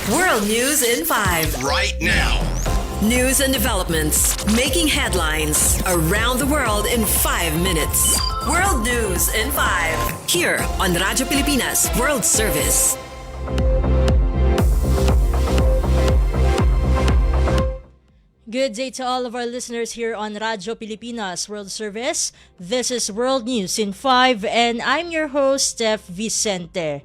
World News in 5. Right now. News and developments making headlines around the world in 5 minutes. World News in 5. Here on Radyo Pilipinas World Service. Good day to all of our listeners here on Radyo Pilipinas World Service. This is World News in 5 and I'm your host, Steph Vicente.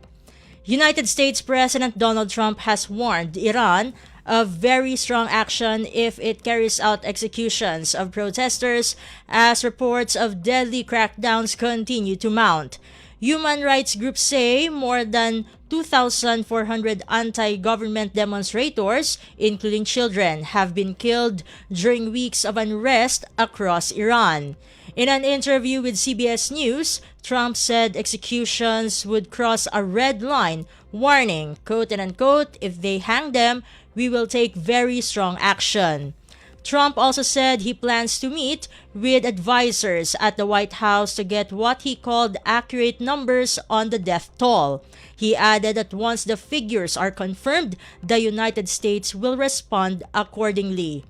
United States President Donald Trump has warned Iran of very strong action if it carries out executions of protesters as reports of deadly crackdowns continue to mount. Human rights groups say more than 2,400 anti-government demonstrators, including children, have been killed during weeks of unrest across Iran. In an interview with CBS News, Trump said executions would cross a red line, warning, quote and unquote, if they hang them, we will take very strong action. Trump also said he plans to meet with advisors at the White House to get what he called accurate numbers on the death toll. He added that once the figures are confirmed, the United States will respond accordingly.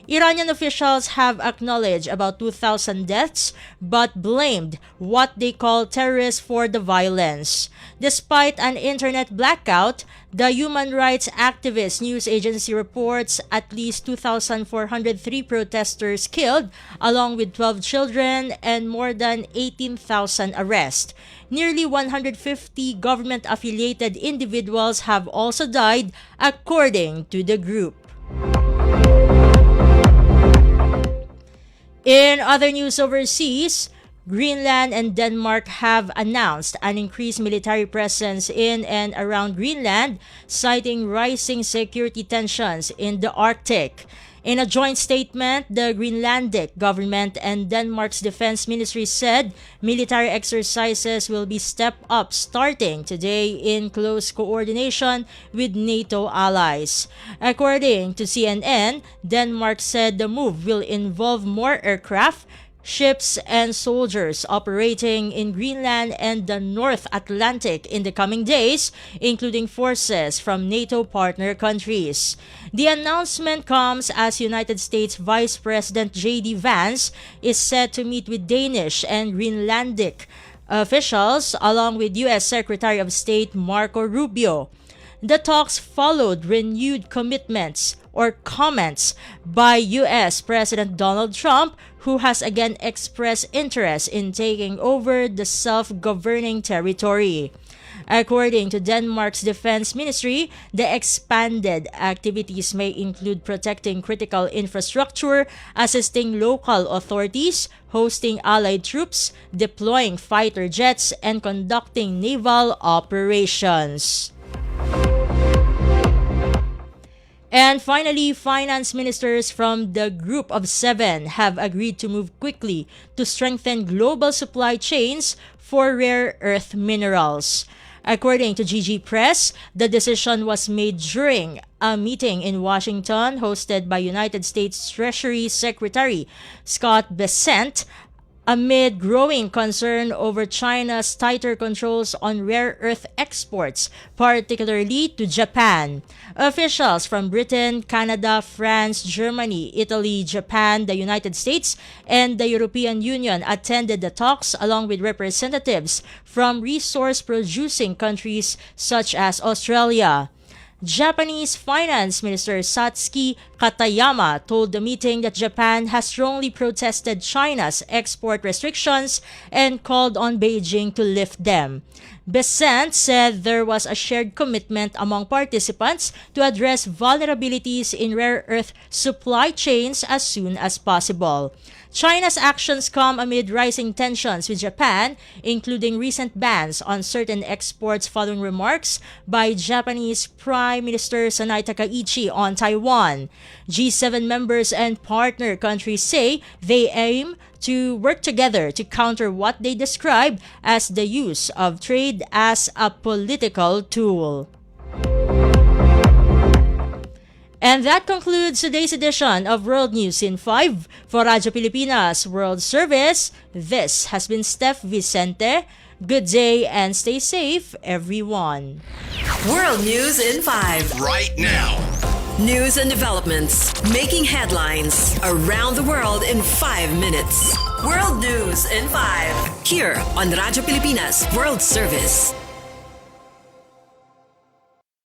Iranian officials have acknowledged about 2,000 deaths but blamed what they call terrorists for the violence. Despite an internet blackout, the human rights activist news agency reports at least 2,403 protesters killed, along with 12 children and more than 18,000 arrests. Nearly 150 government-affiliated individuals have also died, according to the group. In other news overseas, Greenland and Denmark have announced an increased military presence in and around Greenland, citing rising security tensions in the Arctic. In a joint statement, the Greenlandic government and Denmark's defense ministry said military exercises will be stepped up starting today in close coordination with NATO allies. According to CNN, Denmark said the move will involve more aircraft, ships and soldiers operating in Greenland and the North Atlantic in the coming days, including forces from NATO partner countries. The announcement comes as United States Vice President J.D. Vance is set to meet with Danish and Greenlandic officials along with U.S. Secretary of State Marco Rubio. The talks followed renewed commitments or comments by U.S. President Donald Trump, who has again expressed interest in taking over the self-governing territory. According to Denmark's defense ministry, the expanded activities may include protecting critical infrastructure, assisting local authorities, hosting allied troops, deploying fighter jets, and conducting naval operations. And finally, finance ministers from the Group of Seven have agreed to move quickly to strengthen global supply chains for rare earth minerals. According to GG Press, the decision was made during a meeting in Washington hosted by United States Treasury Secretary Scott Bessent, amid growing concern over China's tighter controls on rare earth exports, particularly to Japan. Officials from Britain, Canada, France, Germany, Italy, Japan, the United States, and the European Union attended the talks along with representatives from resource-producing countries such as Australia. Japanese Finance Minister Satsuki Katayama told the meeting that Japan has strongly protested China's export restrictions and called on Beijing to lift them. Bessent said there was a shared commitment among participants to address vulnerabilities in rare earth supply chains as soon as possible. China's actions come amid rising tensions with Japan, including recent bans on certain exports following remarks by Japanese Prime Minister Sanai Takaichi on Taiwan. G7 members and partner countries say they aim to work together to counter what they describe as the use of trade as a political tool. And that concludes today's edition of World News in 5. For Radyo Pilipinas World Service, this has been Steph Vicente Good day and stay safe, everyone. World News in 5. Right now. News and developments making headlines around the world in 5 minutes. World News in 5. Here on Radyo Pilipinas World Service.